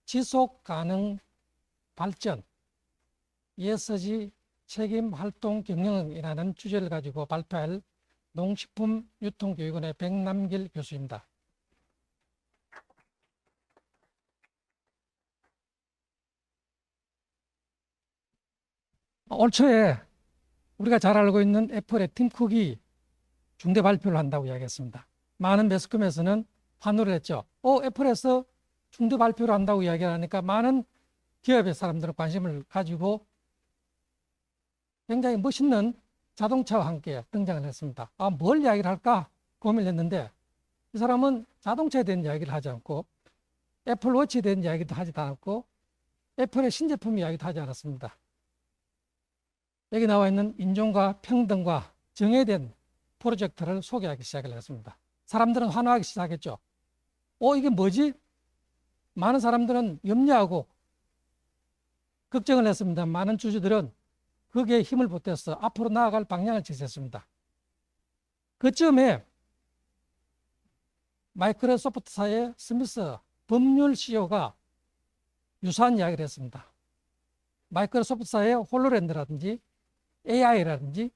지속 가능 발전, ESG 책임 활동 경영이라는 주제를 가지고 발표할 농식품유통교육원의 백남길 교수입니다. 올 초에 우리가 잘 알고 있는 애플의 팀 쿡이 중대 발표를 한다고 이야기했습니다. 많은 매스컴에서는 환호를 했죠. 애플에서 중대 발표를 한다고 이야기하니까 많은 기업의 사람들은 관심을 가지고 굉장히 멋있는 자동차와 함께 등장을 했습니다. 뭘 이야기를 할까 고민을 했는데 이 사람은 자동차에 대한 이야기를 하지 않고 애플워치에 대한 이야기도 하지 않았고 애플의 신제품 이야기도 하지 않았습니다. 여기 나와 있는 인종과 평등과 정의에 대한 프로젝트를 소개하기 시작을 했습니다. 사람들은 환호하기 시작했죠. 이게 뭐지? 많은 사람들은 염려하고 걱정을 했습니다. 많은 주주들은 거기에 힘을 보태서 앞으로 나아갈 방향을 제시했습니다. 그쯤에 마이크로소프트사의 스미스 법률 CEO가 유사한 이야기를 했습니다. 마이크로소프트사의 홀로랜드라든지 AI라든지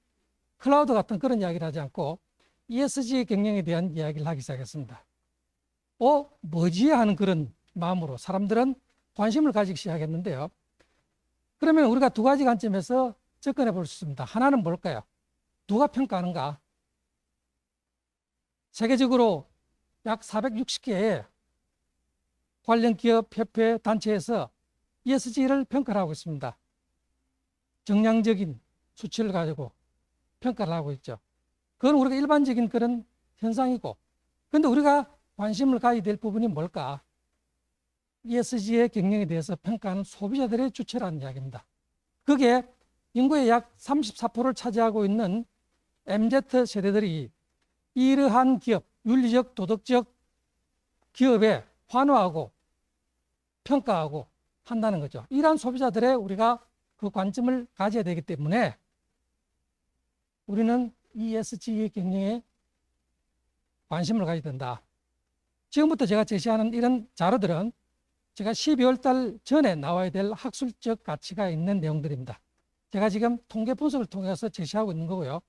클라우드 같은 그런 이야기를 하지 않고 ESG 경영에 대한 이야기를 하기 시작했습니다. 뭐지? 하는 그런 마음으로 사람들은 관심을 가지기 시작했는데요. 그러면 우리가 두 가지 관점에서 접근해 볼 수 있습니다. 하나는 뭘까요? 누가 평가하는가? 세계적으로 약 460개의 관련 기업, 협회, 단체에서 ESG를 평가를 하고 있습니다. 정량적인 수치를 가지고 평가를 하고 있죠. 그건 우리가 일반적인 그런 현상이고, 그런데 우리가 관심을 가져야 될 부분이 뭘까? ESG의 경영에 대해서 평가하는 소비자들의 주체라는 이야기입니다. 그게 인구의 약 34%를 차지하고 있는 MZ 세대들이 이러한 기업, 윤리적, 도덕적 기업에 환호하고 평가하고 한다는 거죠. 이러한 소비자들의 우리가 그 관점을 가져야 되기 때문에 우리는 ESG 경영에 관심을 가져야 된다. 지금부터 제가 제시하는 이런 자료들은 제가 12월 달 전에 나와야 될 학술적 가치가 있는 내용들입니다. 제가 지금 통계 분석을 통해서 제시하고 있는 거고요.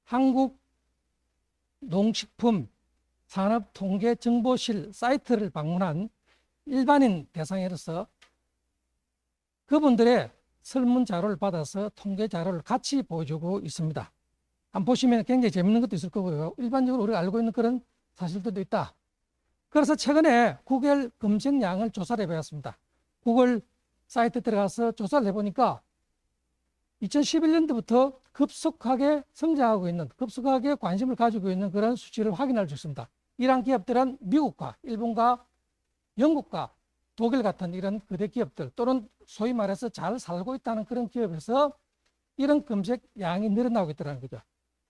한국 농식품 산업통계정보실 사이트를 방문한 일반인 대상으로서 그분들의 설문 자료를 받아서 통계 자료를 같이 보여주고 있습니다. 한번 보시면 굉장히 재밌는 것도 있을 거고요. 일반적으로 우리가 알고 있는 그런 사실들도 있다. 그래서 최근에 구글 검색량을 조사를 해봤습니다. 구글 사이트 들어가서 조사를 해보니까 2011년도부터 급속하게 성장하고 있는, 급속하게 관심을 가지고 있는 그런 수치를 확인할 수 있습니다. 이러한 기업들은 미국과 일본과 영국과 독일 같은 이런 거대 기업들 또는 소위 말해서 잘 살고 있다는 그런 기업에서 이런 검색량이 늘어나고 있다는 거죠.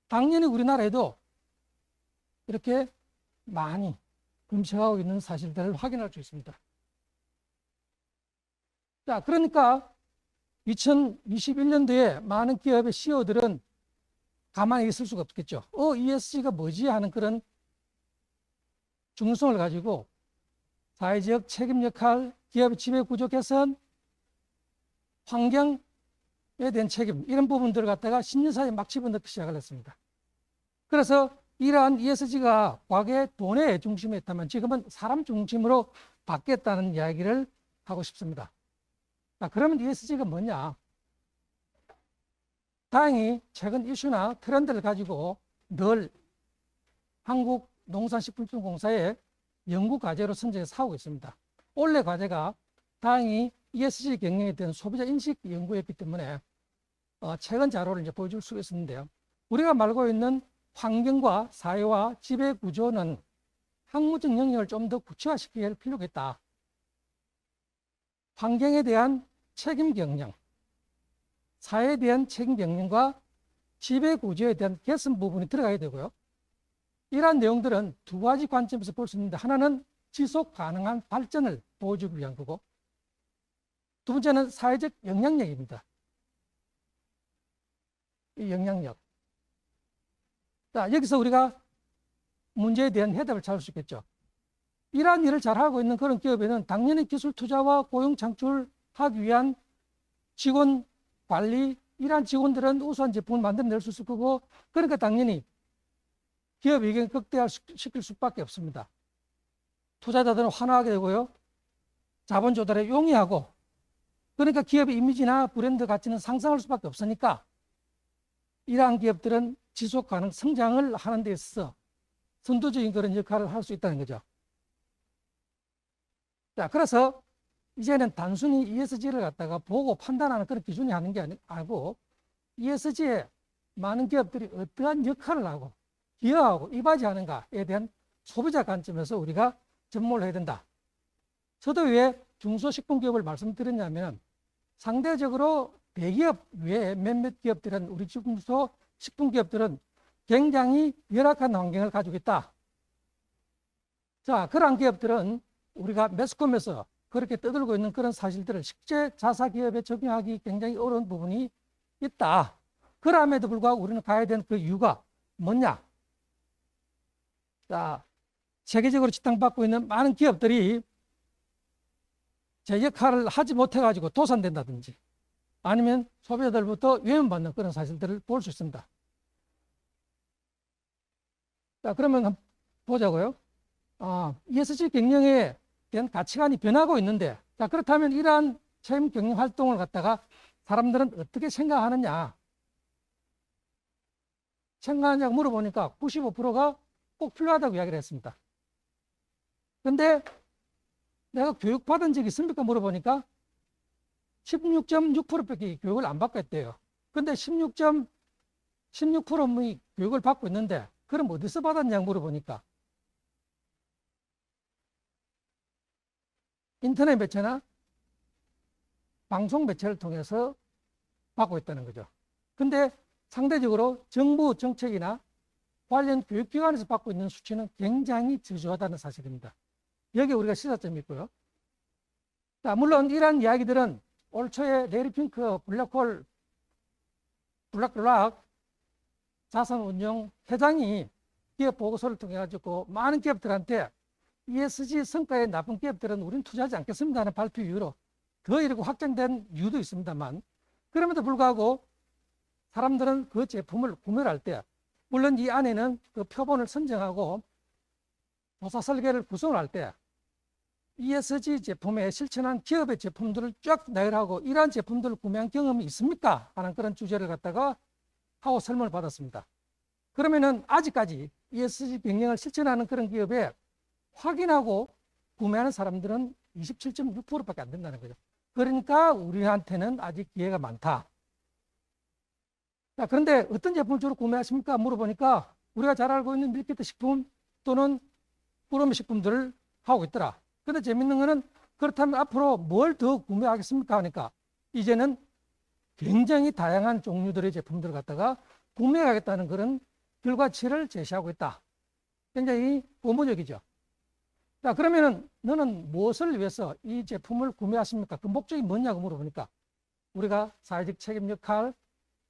당연히 우리나라에도 이렇게 많이 검색하고 있는 사실들을 확인할 수 있습니다. 자, 그러니까 2021년도에 많은 기업의 CEO들은 가만히 있을 수가 없겠죠. ESG가 뭐지? 하는 그런 중요성을 가지고 사회적 책임 역할, 기업의 지배 구조 개선, 환경에 대한 책임, 이런 부분들을 갖다가 신년사에 막 집어넣기 시작을 했습니다. 그래서 이러한 ESG가 과거에 돈의 중심에 있다면 지금은 사람 중심으로 바뀌었다는 이야기를 하고 싶습니다. 자, 그러면 ESG가 뭐냐? 다행히 최근 이슈나 트렌드를 가지고 늘 한국농산식품공사의 연구 과제로 선정해서 하고 있습니다. 올해 과제가 다행히 ESG 경영에 대한 소비자 인식 연구였기 때문에 최근 자료를 이제 보여줄 수가 있었는데요. 우리가 말고 있는 환경과 사회와 지배 구조는 학문적 영역을 좀 더 구체화시켜야 할 필요가 있다. 환경에 대한 책임 경영, 사회에 대한 책임 경영과 지배 구조에 대한 개선 부분이 들어가야 되고요. 이러한 내용들은 두 가지 관점에서 볼 수 있는데, 하나는 지속 가능한 발전을 보여주기 위한 거고, 두 번째는 사회적 영향력입니다. 이 영향력. 자, 여기서 우리가 문제에 대한 해답을 찾을 수 있겠죠. 이러한 일을 잘하고 있는 그런 기업에는 당연히 기술 투자와 고용 창출하기 위한 직원 관리, 이러한 직원들은 우수한 제품을 만들어낼 수 있을 거고, 그러니까 당연히 기업 이익을 극대화시킬 수밖에 없습니다. 투자자들은 환호하게 되고요. 자본 조달에 용이하고, 그러니까 기업의 이미지나 브랜드 가치는 상승할 수밖에 없으니까 이러한 기업들은 지속 가능 성장을 하는 데 있어서 선도적인 그런 역할을 할 수 있다는 거죠. 자, 그래서 이제는 단순히 ESG를 갖다가 보고 판단하는 그런 기준이 하는 게 아니고 ESG에 많은 기업들이 어떠한 역할을 하고 기여하고 이바지하는가에 대한 소비자 관점에서 우리가 접목을 해야 된다. 저도 왜 중소식품기업을 말씀드렸냐면 상대적으로 대기업 외에 몇몇 기업들은 우리 중소식품기업들은 굉장히 열악한 환경을 가지고 있다. 자, 그러한 기업들은 우리가 매스컴에서 그렇게 떠들고 있는 그런 사실들을 실제 자사기업에 적용하기 굉장히 어려운 부분이 있다. 그럼에도 불구하고 우리는 가야 되는 그 이유가 뭐냐? 자, 세계적으로 지탕받고 있는 많은 기업들이 제 역할을 하지 못해가지고 도산된다든지 아니면 소비자들부터 외면받는 그런 사실들을 볼 수 있습니다. 자, 그러면 한번 보자고요. ESG 경영에 대한 가치관이 변하고 있는데, 자, 그렇다면 이러한 책임 경영 활동을 갖다가 사람들은 어떻게 생각하느냐? 생각하냐고 물어보니까 95%가 꼭 필요하다고 이야기를 했습니다. 근데 내가 교육받은 적이 있습니까? 물어보니까 16.6%밖에 교육을 안 받고 있대요. 근데 16% 교육을 받고 있는데 그럼 어디서 받았냐고 물어보니까 인터넷 매체나 방송 매체를 통해서 받고 있다는 거죠. 근데 상대적으로 정부 정책이나 관련 교육기관에서 받고 있는 수치는 굉장히 저조하다는 사실입니다. 여기에 우리가 시사점이 있고요. 자, 물론 이러한 이야기들은 올 초에 레리 핑크 블랙락 자산운용 회장이 기업 보고서를 통해 가지고 많은 기업들한테 ESG 성과에 나쁜 기업들은 우리는 투자하지 않겠습니다 하는 발표 이후로 더 이렇게 확장된 이유도 있습니다만, 그럼에도 불구하고 사람들은 그 제품을 구매를 할 때 물론 이 안에는 그 표본을 선정하고 조사 설계를 구성을 할 때 ESG 제품에 실천한 기업의 제품들을 쫙 나열하고 이러한 제품들을 구매한 경험이 있습니까? 하는 그런 주제를 갖다가 하고 설문을 받았습니다. 그러면은 아직까지 ESG 경영을 실천하는 그런 기업에 확인하고 구매하는 사람들은 27.6%밖에 안 된다는 거죠. 그러니까 우리한테는 아직 기회가 많다. 자, 그런데 어떤 제품을 주로 구매하십니까? 물어보니까 우리가 잘 알고 있는 밀키트 식품 또는 꾸러미 식품들을 하고 있더라. 근데 재밌는 거는 그렇다면 앞으로 뭘 더 구매하겠습니까? 하니까 이제는 굉장히 다양한 종류들의 제품들을 갖다가 구매하겠다는 그런 결과치를 제시하고 있다. 굉장히 고무적이죠. 자, 그러면은 너는 무엇을 위해서 이 제품을 구매하십니까? 그 목적이 뭐냐고 물어보니까 우리가 사회적 책임 역할,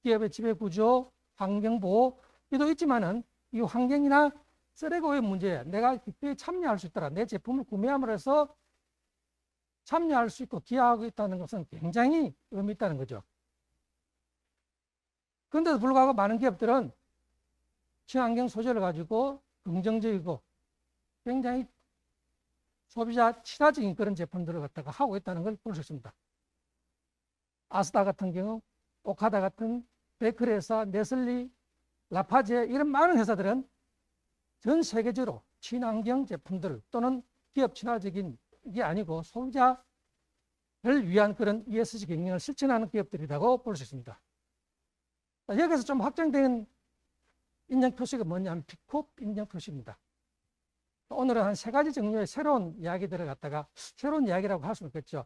기업의 지배 구조, 환경보호, 이도 있지만은 이 환경이나 쓰레기의 문제에 내가 기꺼이 참여할 수 있더라. 내 제품을 구매함으로 해서 참여할 수 있고 기여하고 있다는 것은 굉장히 의미 있다는 거죠. 그런데도 불구하고 많은 기업들은 친환경 소재를 가지고 긍정적이고 굉장히 소비자 친화적인 그런 제품들을 갖다가 하고 있다는 걸 볼 수 있습니다. 아스다 같은 경우, 오카다 같은 베이커리 회사, 네슬리, 라파제 이런 많은 회사들은 전 세계적으로 친환경 제품들 또는 기업 친화적인 게 아니고 소비자를 위한 그런 ESG 경영을 실천하는 기업들이라고 볼 수 있습니다. 여기서 좀 확장된 인증 표시가 뭐냐면 Bcorp 인증 표시입니다. 오늘은 한 3가지 종류의 새로운 이야기들을 갖다가 새로운 이야기라고 할 수는 없겠죠.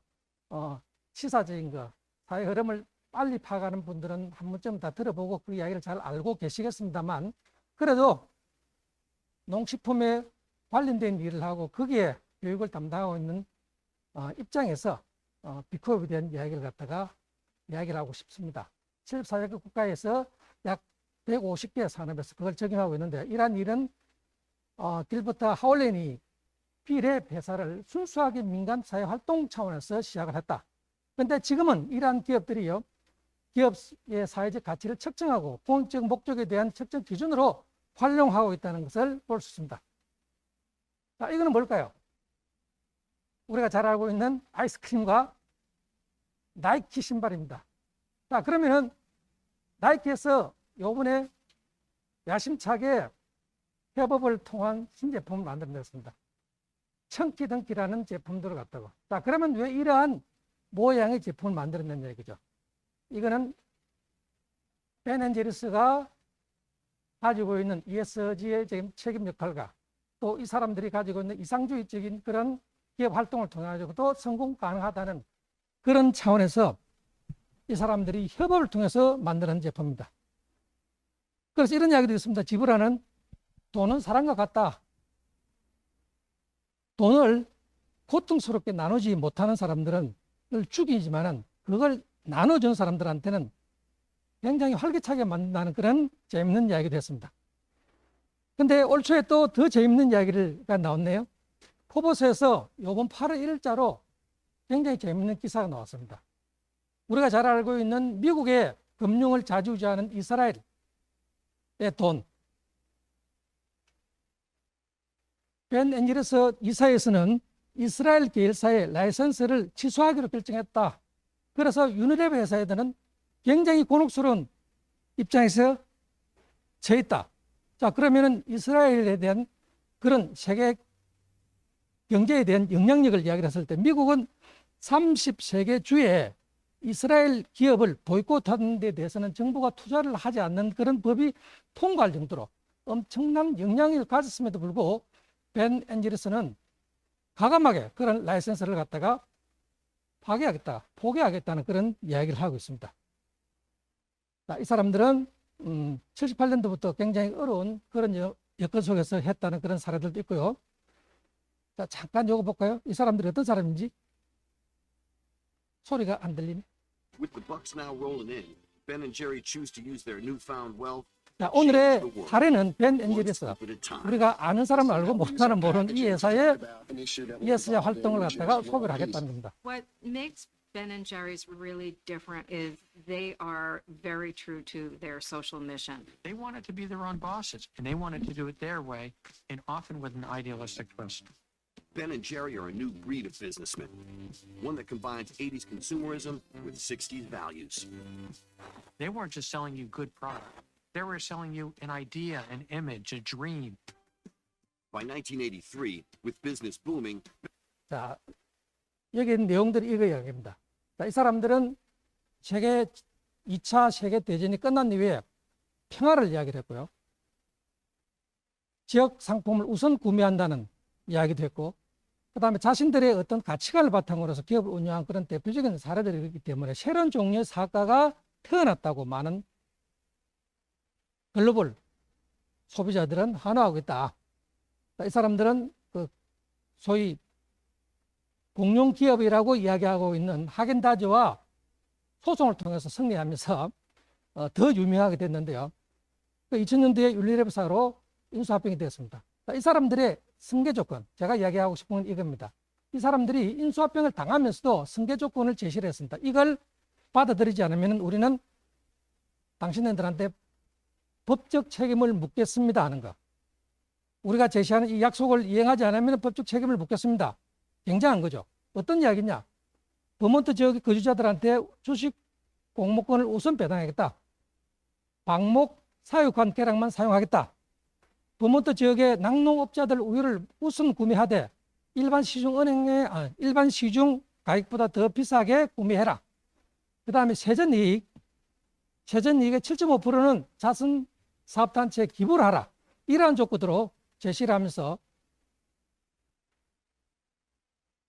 시사적인 거, 사회 흐름을 빨리 파악하는 분들은 한 번쯤 다 들어보고 그 이야기를 잘 알고 계시겠습니다만, 그래도 농식품에 관련된 일을 하고 거기에 교육을 담당하고 있는 입장에서 Bcorp에 대한 이야기를 갖다가 이야기를 하고 싶습니다. 74개국 국가에서 약 150개 산업에서 그걸 적용하고 있는데, 이러한 일은 길버트 하울렌이 비례 배사를 순수하게 민간 사회 활동 차원에서 시작을 했다. 그런데 지금은 이러한 기업들이요, 기업의 사회적 가치를 측정하고 공익적 목적에 대한 측정 기준으로 활용하고 있다는 것을 볼 수 있습니다. 자, 이거는 뭘까요? 우리가 잘 알고 있는 아이스크림과 나이키 신발입니다. 자, 그러면은 나이키에서 요번에 야심차게 협업을 통한 신제품을 만들어냈습니다. 청키덩키라는 제품들을 갖다가. 자, 그러면 왜 이러한 모양의 제품을 만들어냈냐 이거죠. 이거는 벤앤제리스가 가지고 있는 ESG의 책임 역할과 또 이 사람들이 가지고 있는 이상주의적인 그런 기업 활동을 통해서도 성공 가능하다는 그런 차원에서 이 사람들이 협업을 통해서 만드는 제품입니다. 그래서 이런 이야기도 있습니다. 지브라는 돈은 사람과 같다. 돈을 고통스럽게 나누지 못하는 사람들은 죽이지만은 그걸 나눠준 사람들한테는 굉장히 활기차게 만든다는 그런 재밌는 이야기도 했습니다. 근데 올 초에 또 더 재밌는 이야기가 나왔네요. 포브스에서 이번 8월 1일자로 굉장히 재밌는 기사가 나왔습니다. 우리가 잘 알고 있는 미국의 금융을 좌지우지하는 이스라엘의 돈. 벤앤제리스 이사에서는 이스라엘 계열사의 라이선스를 취소하기로 결정했다. 그래서 유니레버 회사에서는 굉장히 곤혹스러운 입장에서 처해 있다. 자, 그러면은 이스라엘에 대한 그런 세계 경제에 대한 영향력을 이야기를 했을 때 미국은 30세계 주에 이스라엘 기업을 보이콧하는 데 대해서는 정부가 투자를 하지 않는 그런 법이 통과할 정도로 엄청난 영향력을 가졌음에도 불구하고 벤앤제리스는 과감하게 그런 라이선스를 갖다가 파기하겠다, 포기하겠다는 그런 이야기를 하고 있습니다. 자, 이 사람들은 78년도부터 굉장히 어려운 그런 여건 속에서 했다는 그런 사례들도 있고요. 자, 잠깐 요거 볼까요? 이 사람들이 어떤 사람인지. 소리가 안 들리네. With the bucks now rolling in, Ben and Jerry choose to use their newfound wealth. 자, 오늘의 사례는 벤앤제리스. 우리가 아는 사람은 알고 모르는 사람은 모르는 이 회사의 ESG 활동을 갖다가 소개를 하겠다는 겁니다. What makes Ben and Jerry's really different is they are very true to their social mission. They wanted to be their own bosses, and they wanted to do it their way, and often with an idealistic twist. Ben and Jerry are a new breed of businessmen, one that combines 80s consumerism with 60s values. They weren't just selling you good product. They were selling you an idea, an image, a dream. By 1983, with business booming, 자, 여기 있는 내용들이 이거 이야기입니다. 자, 이 사람들은 2차 세계대전이 끝난 이후에 평화를 이야기를 했고요. 지역 상품을 우선 구매한다는 이야기도 했고, 그 다음에 자신들의 어떤 가치관을 바탕으로 해서 기업을 운영한 그런 대표적인 사례들이기 때문에 새로운 종류의 사과가 태어났다고 많은 글로벌 소비자들은 환호하고 있다. 이 사람들은 그 소위 공룡 기업이라고 이야기하고 있는 하겐다즈와 소송을 통해서 승리하면서 더 유명하게 됐는데요. 2000년대에 윤리랩사로 인수합병이 되었습니다. 이 사람들의 승계 조건, 제가 이야기하고 싶은 건 이겁니다. 이 사람들이 인수합병을 당하면서도 승계 조건을 제시를 했습니다. 이걸 받아들이지 않으면 우리는 당신네들한테 법적 책임을 묻겠습니다 하는 거. 우리가 제시하는 이 약속을 이행하지 않으면 법적 책임을 묻겠습니다. 굉장한 거죠. 어떤 이야기냐? 버몬트 지역의 거주자들한테 주식 공모권을 우선 배당하겠다. 방목 사유관 계량만 사용하겠다. 버몬트 지역의 낙농업자들 우유를 우선 구매하되 일반 시중 가격보다 더 비싸게 구매해라. 그 다음에 세전이익의 7.5%는 자선 사업단체에 기부를 하라. 이러한 조건으로 제시를 하면서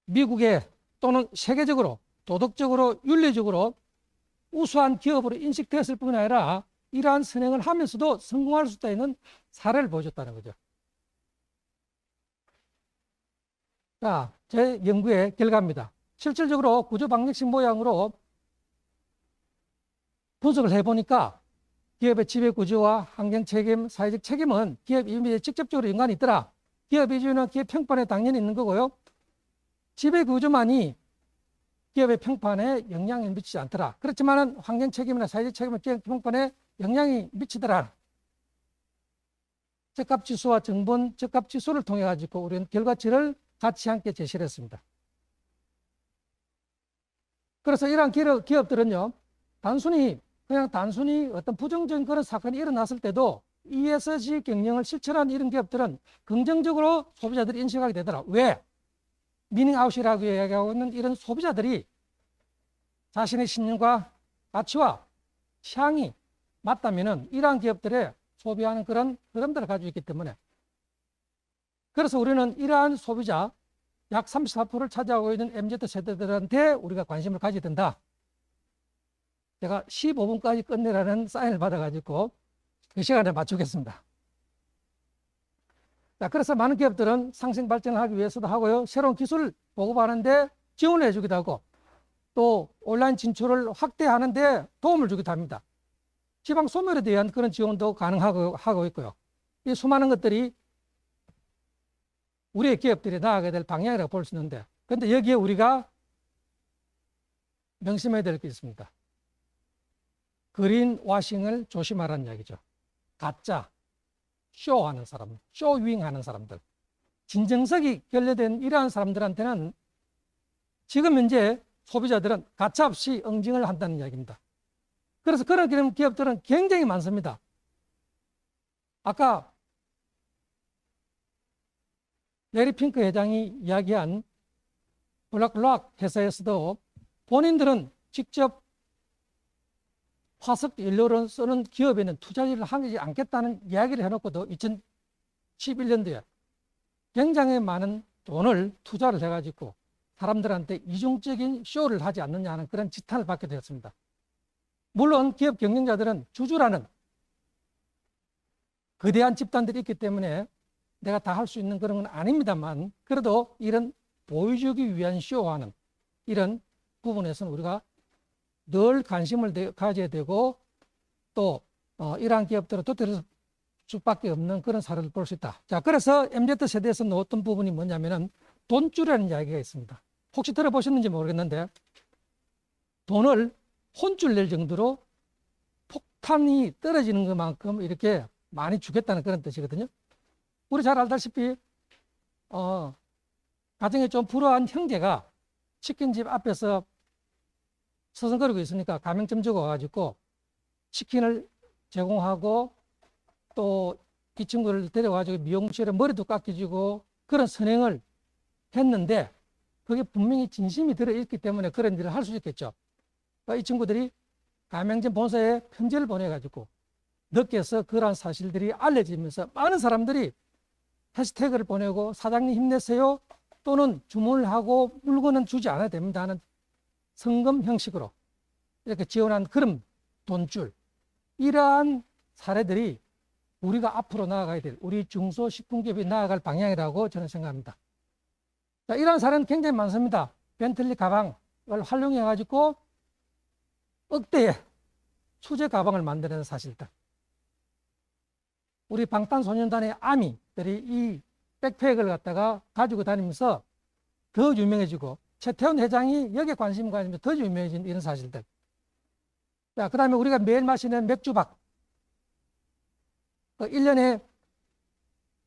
미국에 또는 세계적으로 도덕적으로 윤리적으로 우수한 기업으로 인식되었을 뿐 아니라 이러한 선행을 하면서도 성공할 수 있는 사례를 보여줬다는 거죠. 자, 제 연구의 결과입니다. 실질적으로 구조방정식 모양으로 분석을 해보니까 기업의 지배 구조와 환경 책임, 사회적 책임은 기업 이미지에 직접적으로 연관이 있더라. 기업 이주는 기업 평판에 당연히 있는 거고요. 지배 구조만이 기업의 평판에 영향을 미치지 않더라. 그렇지만은 환경 책임이나 사회적 책임은 기업 평판에 영향이 미치더라. 적합 지수와 정본 적합 지수를 통해 가지고 우리는 결과치를 같이 함께 제시를 했습니다. 그래서 이러한 기업들은요, 그냥 단순히 어떤 부정적인 그런 사건이 일어났을 때도 ESG 경영을 실천하는 이런 기업들은 긍정적으로 소비자들이 인식하게 되더라. 왜? 미닝아웃이라고 이야기하고 있는 이런 소비자들이 자신의 신념과 가치와 취향이 맞다면은 이러한 기업들의 소비하는 그런 흐름들을 가지고 있기 때문에, 그래서 우리는 이러한 소비자 약 34%를 차지하고 있는 MZ 세대들한테 우리가 관심을 가져야 된다. 제가 15분까지 끝내라는 사인을 받아가지고 그 시간에 맞추겠습니다. 자, 그래서 많은 기업들은 상생 발전을 하기 위해서도 하고요, 새로운 기술을 보급하는데 지원을 해주기도 하고, 또 온라인 진출을 확대하는데 도움을 주기도 합니다. 지방 소멸에 대한 그런 지원도 가능하고 있고요. 이 수많은 것들이 우리의 기업들이 나아가게 될 방향이라고 볼 수 있는데, 그런데 여기에 우리가 명심해야 될 게 있습니다. 그린 와싱을 조심하라는 이야기죠. 가짜, 쇼하는 사람, 쇼윙하는 사람들, 진정성이 결여된 이러한 사람들한테는 지금 현재 소비자들은 가짜 없이 응징을 한다는 이야기입니다. 그래서 그런 기업들은 굉장히 많습니다. 아까 레리 핑크 회장이 이야기한 블랙록 회사에서도 본인들은 직접 화석 연료를 쓰는 기업에는 투자를 하지 않겠다는 이야기를 해놓고도 2011년도에 굉장히 많은 돈을 투자를 해가지고 사람들한테 이중적인 쇼를 하지 않느냐 하는 그런 지탄을 받게 되었습니다. 물론 기업 경영자들은 주주라는 거대한 집단들이 있기 때문에 내가 다 할 수 있는 그런 건 아닙니다만, 그래도 이런 보여주기 위한 쇼하는 이런 부분에서는 우리가 늘 관심을 가져야 되고, 또 이러한 기업들은 도태될 수밖에 없는 그런 사례를 볼 수 있다. 자, 그래서 MZ 세대에서 나왔던 부분이 뭐냐면은 돈줄이라는 이야기가 있습니다. 혹시 들어보셨는지 모르겠는데, 돈을 혼줄 낼 정도로 폭탄이 떨어지는 것만큼 이렇게 많이 주겠다는 그런 뜻이거든요. 우리 잘 알다시피 가정에 좀 불우한 형제가 치킨집 앞에서 서성거리고 있으니까 가맹점 주고 와가지고 치킨을 제공하고, 또 이 친구를 데려가지고 미용실에 머리도 깎여주고 그런 선행을 했는데, 그게 분명히 진심이 들어있기 때문에 그런 일을 할 수 있겠죠. 그러니까 이 친구들이 가맹점 본사에 편지를 보내가지고 늦게서 그러한 사실들이 알려지면서 많은 사람들이 해시태그를 보내고 사장님 힘내세요, 또는 주문을 하고 물건은 주지 않아야 됩니다 하는 성금 형식으로 이렇게 지원한 그런 돈줄, 이러한 사례들이 우리가 앞으로 나아가야 될 우리 중소식품기업이 나아갈 방향이라고 저는 생각합니다. 자, 이러한 사례는 굉장히 많습니다. 벤틀리 가방을 활용해 가지고 억대의 수제 가방을 만드는 사실들, 우리 방탄소년단의 아미들이 이 백팩을 갖다가 가지고 다니면서 더 유명해지고, 최태원 회장이 여기에 관심 가지면 더 유명해진 이런 사실들. 자, 그 다음에 우리가 매일 마시는 맥주박, 1년에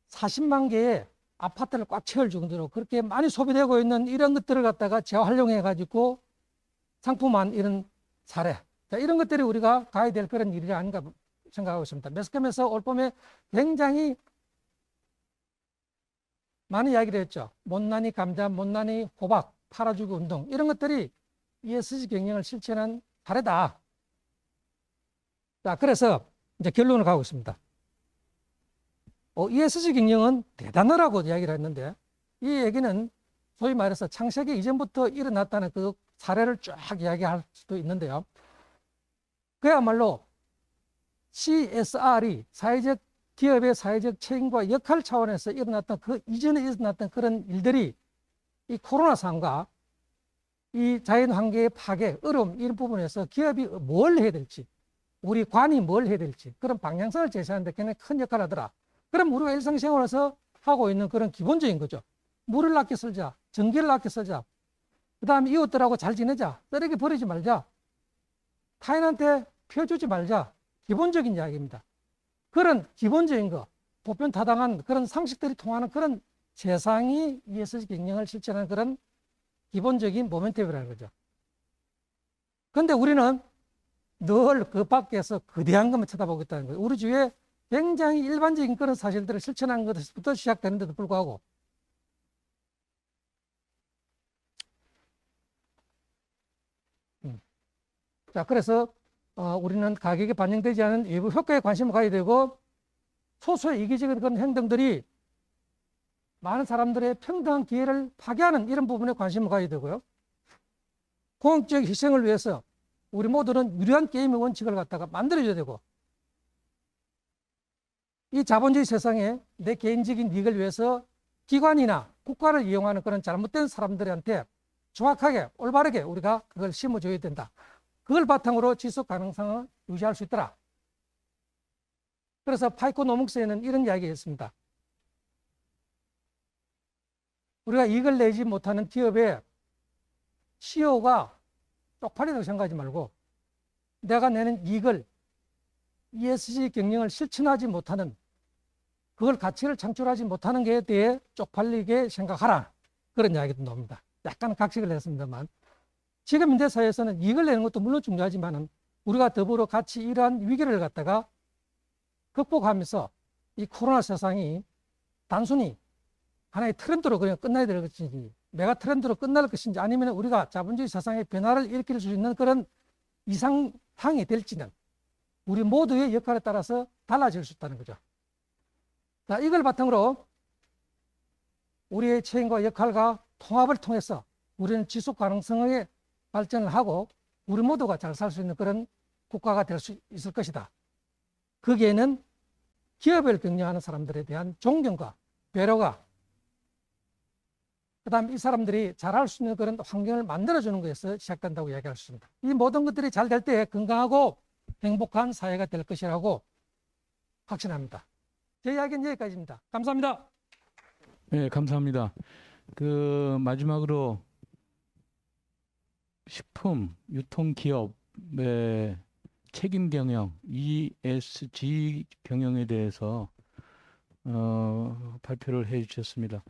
40만 개의 아파트를 꽉 채울 정도로 그렇게 많이 소비되고 있는 이런 것들을 갖다가 재활용해 가지고 상품화한 이런 사례. 자, 이런 것들이 우리가 가야 될 그런 일이 아닌가 생각하고 있습니다. 매스컴에서 올 봄에 굉장히 많은 이야기를 했죠. 못난이 감자, 못난이 호박, 팔아주기 운동, 이런 것들이 ESG 경영을 실천한 사례다. 자, 그래서 이제 결론을 가고 있습니다. ESG 경영은 대단하라고 이야기를 했는데, 이 얘기는 소위 말해서 창세기 이전부터 일어났다는 그 사례를 쫙 이야기할 수도 있는데요. 그야말로 CSR이 기업의 사회적 책임과 역할 차원에서 일어났던 그 이전에 일어났던 그런 일들이 이 코로나 상황과 이 자연환경의 파괴, 어려움, 이런 부분에서 기업이 뭘 해야 될지, 우리 관이 뭘 해야 될지 그런 방향성을 제시하는 데 굉장히 큰 역할을 하더라. 그럼 우리가 일상생활에서 하고 있는 그런 기본적인 거죠. 물을 아껴 쓰자, 전기를 아껴 쓰자, 그 다음에 이웃들하고 잘 지내자, 쓰레기 버리지 말자, 타인한테 피해주지 말자, 기본적인 이야기입니다. 그런 기본적인 거, 보편타당한 그런 상식들이 통하는 그런 세상이 ESG 경영을 실천하는 그런 기본적인 모멘텀이라는 거죠. 그런데 우리는 늘 그 밖에서 거대한 것만 쳐다보고 있다는 거예요. 우리 주위에 굉장히 일반적인 그런 사실들을 실천하는 것부터 시작되는데도 불구하고 자, 그래서 우리는 가격에 반영되지 않은 외부 효과에 관심을 가야 되고 소수의 이기적인 그런 행동들이 많은 사람들의 평등한 기회를 파괴하는 이런 부분에 관심을 가야 되고요. 공익적 희생을 위해서 우리 모두는 유리한 게임의 원칙을 갖다가 만들어줘야 되고 이 자본주의 세상에 내 개인적인 이익을 위해서 기관이나 국가를 이용하는 그런 잘못된 사람들한테 정확하게 올바르게 우리가 그걸 심어줘야 된다. 그걸 바탕으로 지속 가능성을 유지할 수 있더라. 그래서 파이코 노목서에는 이런 이야기가 있습니다. 우리가 이익을 내지 못하는 기업의 CEO가 쪽팔리다고 생각하지 말고 내가 내는 이익을 ESG 경영을 실천하지 못하는 그걸 가치를 창출하지 못하는 것에 대해 쪽팔리게 생각하라. 그런 이야기도 나옵니다. 약간 각색을 했습니다만 지금 현대사회에서는 이익을 내는 것도 물론 중요하지만 우리가 더불어 같이 이러한 위기를 갖다가 극복하면서 이 코로나 세상이 단순히 하나의 트렌드로 그냥 끝나야 될 것인지 메가 트렌드로 끝날 것인지 아니면 우리가 자본주의 세상의 변화를 일으킬 수 있는 그런 이상향이 될지는 우리 모두의 역할에 따라서 달라질 수 있다는 거죠. 자, 이걸 바탕으로 우리의 책임과 역할과 통합을 통해서 우리는 지속 가능성의 발전을 하고 우리 모두가 잘 살 수 있는 그런 국가가 될 수 있을 것이다. 거기에는 기업을 경영하는 사람들에 대한 존경과 배려가 그 다음에 이 사람들이 잘할 수 있는 그런 환경을 만들어주는 것에서 시작된다고 이야기할 수 있습니다. 이 모든 것들이 잘 될 때 건강하고 행복한 사회가 될 것이라고 확신합니다. 제 이야기는 여기까지입니다. 감사합니다. 네, 감사합니다. 마지막으로 식품 유통기업의 책임 경영, ESG 경영에 대해서 발표를 해 주셨습니다.